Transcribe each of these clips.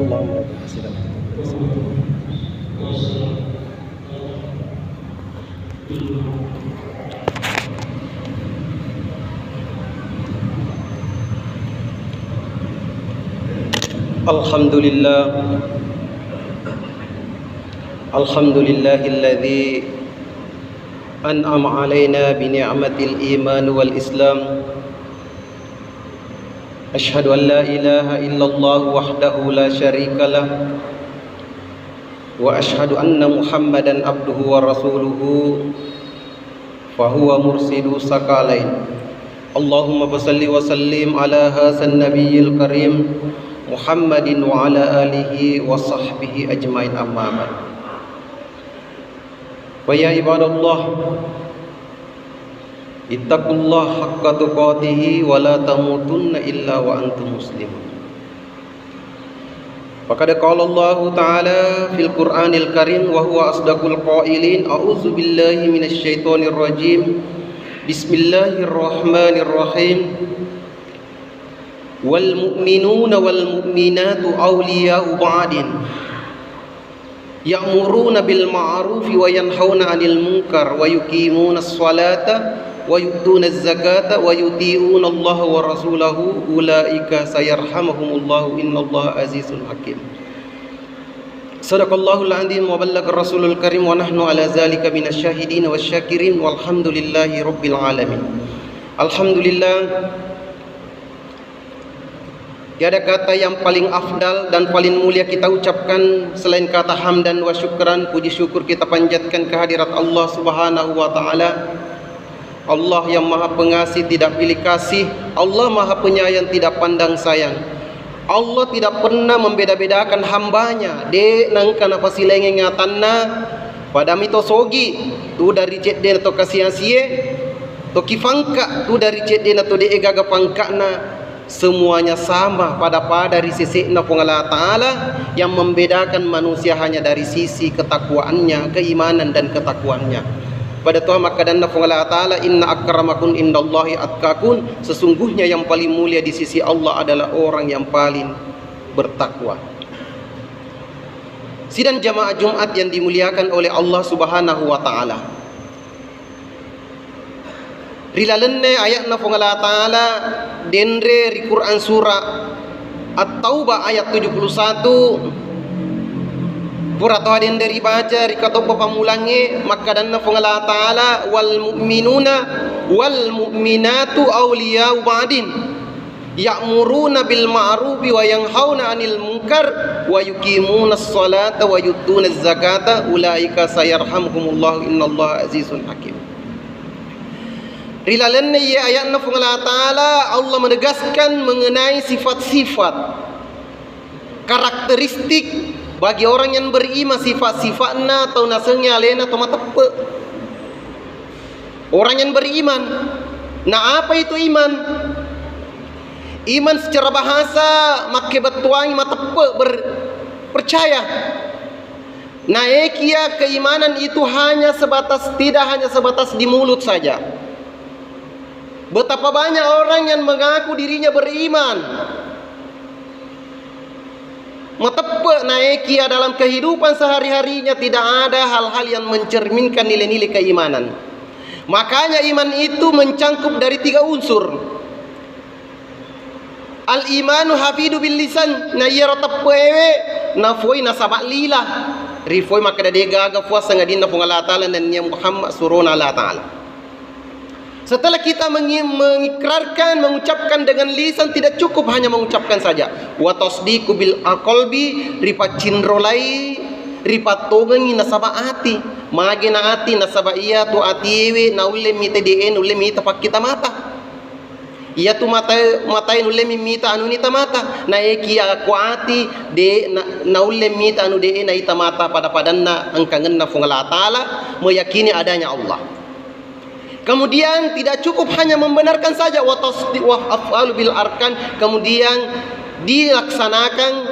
Allahumma silakan. Alhamdulillah. Alhamdulillahilladzi an'ama 'alaina bi ni'matil iman wal islam. Asyhadu an la ilaha illallah wahdahu la syarikalah wa asyhadu anna Muhammadan abduhu wa rasuluhu fa huwa mursidu sakalain. Allahumma salli wa sallim ala hadzal nabiyil karim Muhammadin wa ala alihi wa sahbihi ajmain, amma ba'd. Wa ya ibadallah, ittaqullaha haqqa tuqatih wa la tamutunna illa wa antum muslimun. Faqad qala Allah Ta'ala fil Qur'anil Karim wa huwa asdaqul qailin, a'udzu billahi minasy syaithanir rajim. Bismillahirrahmanirrahim. Wal mu'minuna wal mu'minatu awliya'u ba'din ya'muruna bil ma'rufi wa yanhauna 'anil munkar wa yuqimuna as-salata wa yu'tuna az-zakata wa yuti'una Allah wa rasulahu ulaika sayarhamuhumullahu innallaha azizun hakim. Sadaqallahul 'azim wa ballagar rasulul karim wa nahnu 'ala zalika minasyahidin wasyakirin walhamdulillahi rabbil alamin. Alhamdulillah, tiada kata yang paling afdal dan paling mulia kita ucapkan selain kata hamdan wa syukran. Puji syukur kita panjatkan kehadirat Allah Subhanahu wa Ta'ala. Allah yang maha pengasih tidak pilih kasih, Allah maha penyayang tidak pandang sayang. Allah tidak pernah membeda-bedakan hambanya. Dek nangkan apa silenge ngatanna pada mito sogi tu dari cek den atau kasiasie to kifangka tu dari cek den atau de gaga pangkana. Semuanya sama pada dari sisi Allah Ta'ala. Yang membedakan manusia hanya dari sisi ketakwaannya, keimanan dan ketakwaannya. Pada Tuhan maka dan Allah Ta'ala, inna akramakum indallahi atqakum, sesungguhnya yang paling mulia di sisi Allah adalah orang yang paling bertakwa. Sidang jamaah Jumat yang dimuliakan oleh Allah Subhanahu wa Ta'ala, rilalenne ayatna Allah Ta'ala denre di Quran surah At-Taubah ayat 71. Pura toh den dari baca rikato pamulange maka danna Allah Ta'ala wal mu'minuna wal mu'minatu awliya'u ba'din ya'muruna bil ma'rufi wa yanhauna 'anil munkar wa yuqimuna as-salata wa yu'tuna az-zakata ulaika sayarhamuhumullahu innallaha azizun hakim. Rilalannya ya ayatna Allah Ta'ala, Allah menegaskan mengenai sifat-sifat karakteristik bagi orang yang beriman, sifat-sifatna atau nasengnya alena atau matepe. Orang yang beriman. Nah, apa itu iman? Iman secara bahasa make betuang matepe percaya. Nah, ekia keimanan itu tidak hanya sebatas di mulut saja. Betapa banyak orang yang mengaku dirinya beriman, matepe naekia dalam kehidupan sehari-harinya tidak ada hal-hal yang mencerminkan nilai-nilai keimanan. Makanya iman itu mencangkup dari 3 unsur. Al-imanu hafidu bil lisan, na iya rotepe ewe na foi na sabak lila rifoi maka da gaga puasa ngadina Allah Ta'ala dan yang Muhammad suruna Allah Ta'ala. Setelah kita mengikrarkan, mengucapkan dengan lisan, tidak cukup hanya mengucapkan saja. Wa tasdiqu bil qalbi, ripat cinrolai, ripat togengi nasaba ati. Mage na ati nasaba iya tu atiwe na ulle mite deen ulle mita pak kita mata. Iya tu matain ulle mita anu nita mata. Na eki aku ati de na ulle mita anu deen na ita mata pada padanna angkangenna Allah Ta'ala, meyakini adanya Allah. Kemudian tidak cukup hanya membenarkan saja wa af'alu bil arkan, kemudian dilaksanakan,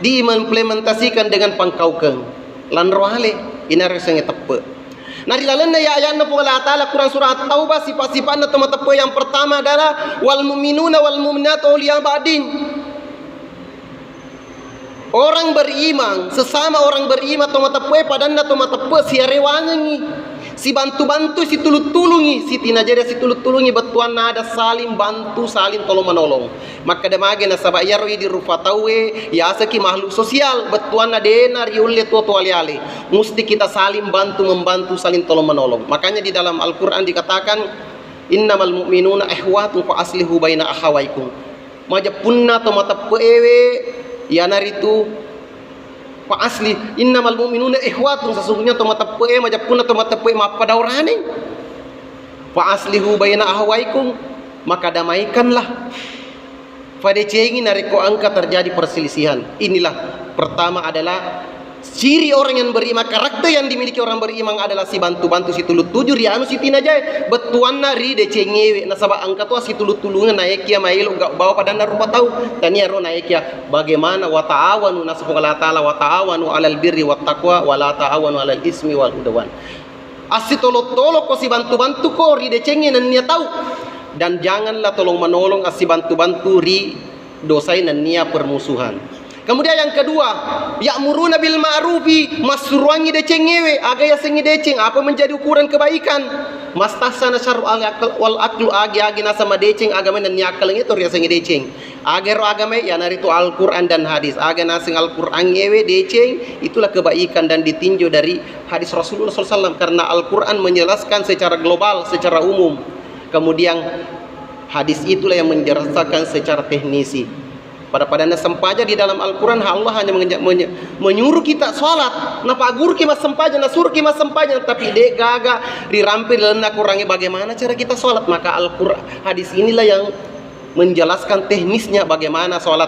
diimplementasikan dengan pangkaukeun. Lan rohale ina resenge tepe. Nah di dalamnya ya ayatna Allah Ta'ala Quran surah At-Taubah sifat-sifatna tepe yang pertama adalah wal mu'minuna wal mu'minatu awliya ba'din. Orang beriman, sesama orang beriman tomatapue padanna tomatapue siarewangi. Si bantu-bantu, si tulut-tulungi, si tinajada si tulut-tulungi betuan ada saling bantu, saling tolong menolong. Maka demage na sabayaro di rufatawe ya seki makhluk sosial betuan dena riulle tua aliale. Mesti kita saling bantu membantu, saling tolong menolong. Makanya di dalam Al-Qur'an dikatakan innamal mu'minuna ikhwatun fa aslihu baina akhawaikum. Majapunna tomatapue ya naritu fa asli innamal mu'minuna ikhwatun, sesungguhnya tomatapue majapuna tomatapue mapadaurane fa aslihu baina ahwaikum, maka damaikanlah. Fadecengi nariko angka terjadi perselisihan. Inilah pertama adalah ciri orang yang beriman, karakter yang dimiliki orang beriman adalah si bantu-bantu, si tulut-tuju rianu si tinajai betuanna ri decengewe nasaba angka tua si tulut-tulungan naik ya mailo gak bawa padana rupa tahu dan ya ro naik ya bagaimana wa ta'awanu nasaba Allah taala wa ta'awanu alal birri wat taqwa wa la ta'awanu alal ismi wal udwan. Asi tolok-tolok ko si bantu-bantu ko ri decenge nan nia tahu, dan janganlah tolong menolong asi bantu-bantu ri dosai nan nia permusuhan. Kemudian yang kedua, ya'muruna bil ma'rufi, masruangi decengewe, aga ya sengi deceng, apa menjadi ukuran kebaikan? Mastasana syar'u al-aql wal aqlu agi nasa madeceng agama dan nyakal itu ya sengi deceng. Agero agama ya naritu Al-Qur'an dan hadis. Aga nasing Al-Qur'an ngewe deceng, itulah kebaikan dan ditinjau dari hadis Rasulullah SAW, karena Al-Qur'an menjelaskan secara global, secara umum. Kemudian hadis itulah yang menjelaskan secara teknisi. Pada sempaja di dalam Al-Quran Allah hanya menyuruh kita sholat. Napa agur ki mas sempaja, nasur ki mas sempaja, tapi dek gaga dirampil lena kurangi bagaimana cara kita sholat. Maka Al-Quran hadis inilah yang menjelaskan teknisnya bagaimana sholat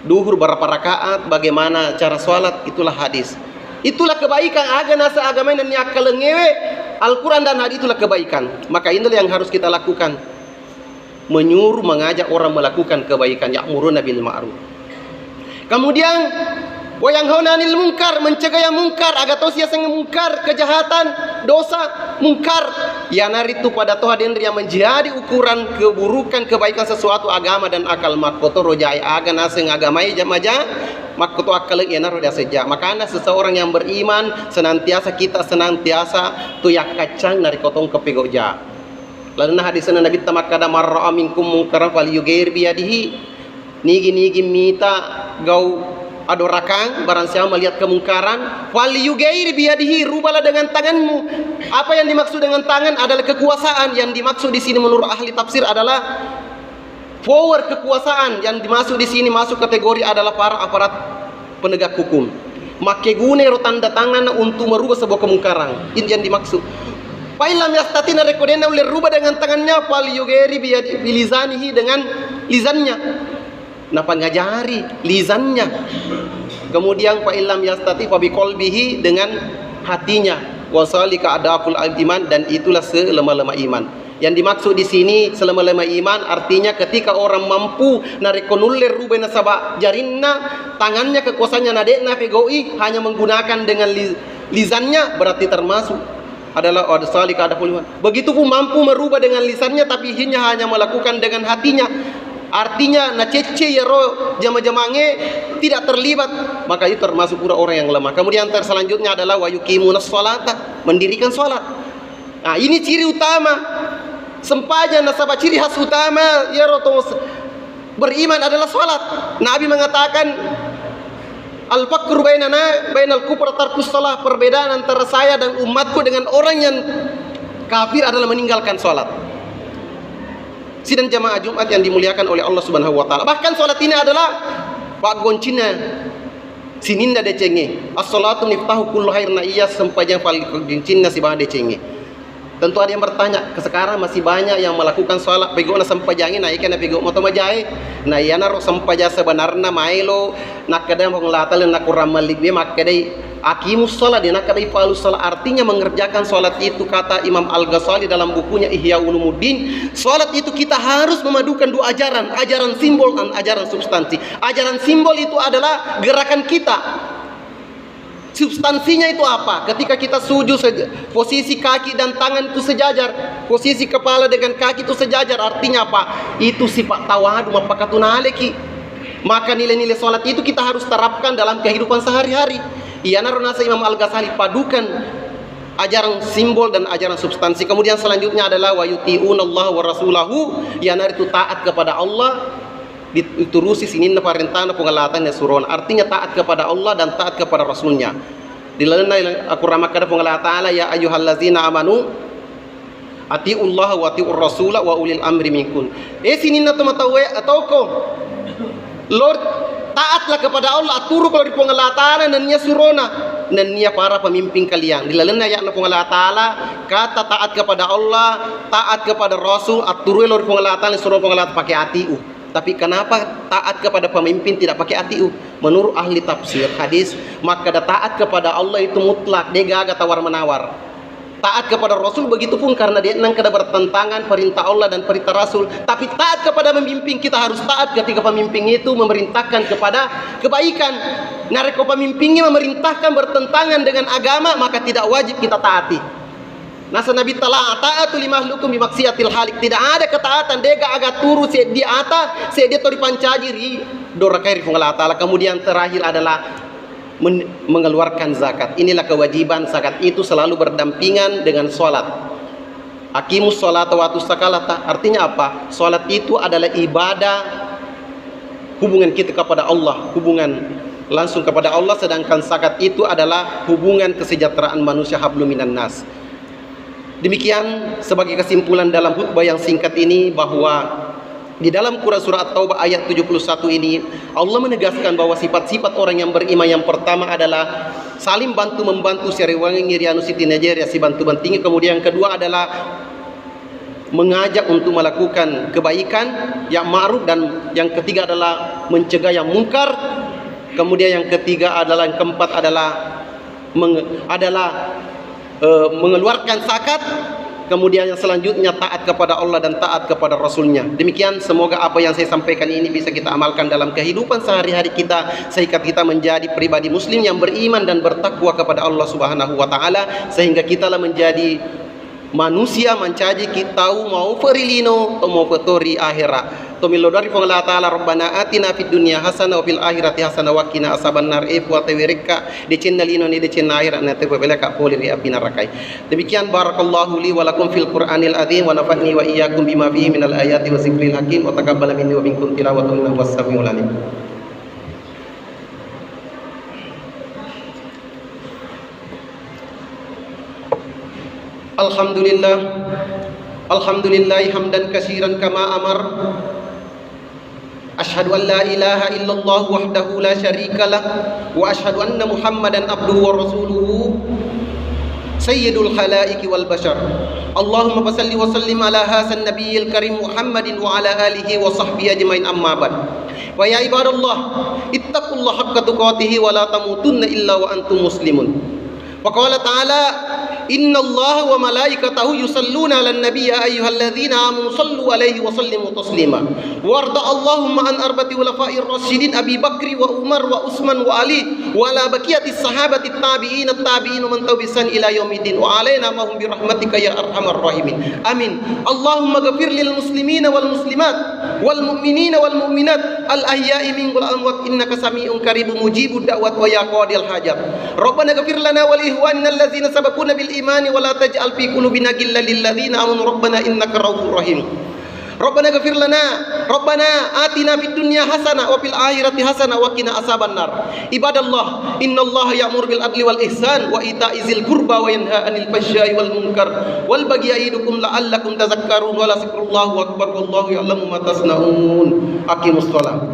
duhur berapa rakaat, bagaimana cara sholat, itulah hadis. Itulah kebaikan aga nasa agama dan nyakalengewe Al-Quran dan hadis, itulah kebaikan. Maka inilah yang harus kita lakukan, menyuruh, mengajak orang melakukan kebaikan, ya'muruna bil ma'ruf. Kemudian wa yanhauna 'anil munkar, mencegah yang mungkar, agar tahu sia sing mungkar, kejahatan, dosa, mungkar. Ya naritu pada toh hadir yang menjadi ukuran keburukan kebaikan sesuatu agama dan akal makoto rojai aga naseng agamai jamaja makoto akal ya naro dia saja. Makanya seseorang yang beriman senantiasa tu yak kacang nari kotong kepegoja. Lalu hadisnya Nabi tamakada marra minkum munkaran falyughayyir biyadihi. Nigi mita gau adorakang barang siapa melihat kemungkaran falyughayyir biyadihi, rubahlah dengan tanganmu. Apa yang dimaksud dengan tangan adalah kekuasaan. Yang dimaksud di sini menurut ahli tafsir adalah power, kekuasaan. Yang dimaksud di sini masuk kategori adalah para aparat penegak hukum. Make gune ro tanda tangan untuk merubah sebuah kemungkaran. Ini yang dimaksud. Failam yastatina rekodena oleh rubah dengan tangannya, fal yugeri bilizanihi dengan lisannya. Napa ngajari lisannya. Kemudian failam yastati fa biqalbihi dengan hatinya. Wasalika adaful iman, dan itulah selemah-lemah iman. Yang dimaksud di sini selemah-lemah iman artinya ketika orang mampu narekonuller rubah nasaba jarinna, tangannya kekuasaannya nadekna pegoi hanya menggunakan dengan lisannya, berarti termasuk adalah salika ada puluhan. Begitupun mampu merubah dengan lisannya tapi hanya melakukan dengan hatinya. Artinya na cece ya roh jama-jamange tidak terlibat, maka itu termasuk pura orang yang lemah. Kemudian selanjutnya adalah wa yuqimunas sholata, mendirikan sholat. Nah, ini ciri utama sempaja nasabah, ciri khas utama ya roh beriman adalah sholat. Nabi mengatakan al-faqru bainal kufr tarkus shalah, perbedaan antara saya dan umatku dengan orang yang kafir adalah meninggalkan salat. Sidang jamaah Jumat yang dimuliakan oleh Allah Subhanahu wa taala. Bahkan salat ini adalah pak goncina sininda decenge. As-salatu miftahu kullu khairna iya sempajang paling goncina si bah decenge. Tentu ada yang bertanya, sekarang masih banyak yang melakukan sholat pego na sampajangin naikan na pego moto majai. Nah iya naro sampaja sebenarnya mailo nak kadang penglatal nak kurang maligwe makadai akimus sholat dia nak kadai falus sholat, artinya mengerjakan sholat itu. Kata Imam Al-Ghazali dalam bukunya Ihya Ulumuddin, sholat itu kita harus memadukan dua ajaran, ajaran simbol dan ajaran substansi. Ajaran simbol itu adalah gerakan kita. Substansinya itu apa? Ketika kita sujud, posisi kaki dan tangan itu sejajar, posisi kepala dengan kaki itu sejajar. Artinya apa? Itu sifat tawadu mapakatunaleki. Maka nilai-nilai sholat itu kita harus terapkan dalam kehidupan sehari-hari. Iya narunasa Imam Al-Ghazali padukan ajaran simbol dan ajaran substansi. Kemudian selanjutnya adalah wa yuti'unallaha wa rasulahu, yana itu taat kepada Allah, diturusi sininna parentana pengalatan dan suruhan. Artinya taat kepada Allah dan taat kepada Rasulnya. Dilalena aku ramakada pengalatan ta'ala ya ayyuhallazina amanu ati'ullaha wa ati'ur rasula wa ulil amri minkum. Sininna tumatawe atauko Lord, taatlah kepada Allah, aturu kalau di pengalatan dan nia surona dan nia para pemimpin kalian. Dilalena ya na pengalatan kata taat kepada Allah, taat kepada Rasul, aturu kalau di pengalatan suruh pengalatan pakai atiu. Tapi kenapa taat kepada pemimpin tidak pakai atiu? Menurut ahli tafsir hadis, maka taat kepada Allah itu mutlak, dia gak tawar menawar. Taat kepada Rasul begitu pun karena dia nang kada bertentangan perintah Allah dan perintah Rasul. Tapi taat kepada pemimpin, kita harus taat ketika pemimpin itu memerintahkan kepada kebaikan. Nareko pemimpinnya memerintahkan bertentangan dengan agama, maka tidak wajib kita taati. Nasa Nabi ta'ala ta'atu limahlukum bimaksiatil halik. Tidak ada ketaatan, dega agak turu di atas, dia tori pancajiri dorakairi Allah ta'ala. Kemudian terakhir adalah mengeluarkan zakat. Inilah kewajiban zakat, itu selalu berdampingan dengan sholat. Aqimus sholata wa atuz zakata. Artinya apa? Sholat itu adalah ibadah hubungan kita kepada Allah, hubungan langsung kepada Allah, sedangkan zakat itu adalah hubungan kesejahteraan manusia, hablum minan nas. Demikian sebagai kesimpulan dalam khutbah yang singkat ini, bahwa di dalam Quran surah At-Taubah ayat 71 ini Allah menegaskan bahwa sifat-sifat orang yang beriman yang pertama adalah saling bantu-membantu sariwangi ngirianu siti Nigeria si bantu-bantingi. Kemudian yang kedua adalah mengajak untuk melakukan kebaikan yang ma'ruf, dan yang ketiga adalah mencegah yang mungkar. Kemudian yang ketiga adalah, yang keempat adalah mengeluarkan zakat. Kemudian yang selanjutnya taat kepada Allah dan taat kepada Rasulnya. Demikian, semoga apa yang saya sampaikan ini bisa kita amalkan dalam kehidupan sehari-hari kita, sehingga kita menjadi pribadi muslim yang beriman dan bertakwa kepada Allah Subhanahu wa taala, sehingga kita lah menjadi manusia mencaji kita mau ferilino atau mau fetori akhirat. Tomilo dari Allah taala, Rabbana atina fid dunya hasanah wa fil akhirati hasanah wa qina azabannar. Wa tawirika di chennalino ni di chenna akhirat na te bela ka poli ri api narakai. Demikian, barakallahu li wa lakum fil Qur'anil azim wa nafa'ni wa iyyakum bima fihi minal ayati wa zikril hakim wa taqabbal minni wa minkum tilawatan innahu was-sami'ul alim. Alhamdulillah hamdan katsiran kama amar. Asyhadu an la ilaha illallah wahdahu la syarikalah wa asyhadu anna Muhammadan abduhu wa rasuluhu sayyidul khalaiqi wal bashar. Allahumma salli wa sallim ala hasan nabiyil karim Muhammadin wa ala alihi wa sahbihi ajmain, amma ba'd. Wa ya ibadallah, ittaqullaha haqqa tuqatih wa la tamutunna illa wa antum muslimun. Wa qala ta'ala, innallaha wa malaikatahu yusalluna 'alan nabiy ya ayyuhalladzina amanu sallu 'alaihi wa sallimu taslima. Warda Allahumma an arba'ati khulafa'ir rasyidin Abi Bakri wa Umar wa Utsman wa Ali wa ala baqiyatis sahabati tabi'in at-tabi'in wa man tabi'an ila yaumiddin wa alaina ma hum bi rahmatika ya arhamar rahimin. Amin. Allahumma ghfir lil muslimina wal muslimat wal mu'minina wal mu'minat al ahya'i minkum wal amwat innaka sami'un qaribun mujibud da'wat wa ya qadil hajat. Rabbana ghfir lana wa li ikhwanina alladzina sabaquna bil imani wa la taj'al fi qulubina ghillan lil ladzina amanu rabbana innaka ra'ufur rahim. Rabbana ghfir lana, Rabbana atina fid dunya hasanah wa fil akhirati hasanah wa qina azabannar. Ibadallah, innallaha ya'muru bil adli wal ihsan wa ita'i dzil qurba wa yanha 'anil fahsya'i wal munkar wal baghi ya'idukum la'allakum tadhakkarun wa la zikrullahi akbar wallahu ya'lamu ma tasna'un. Aqimus shalah.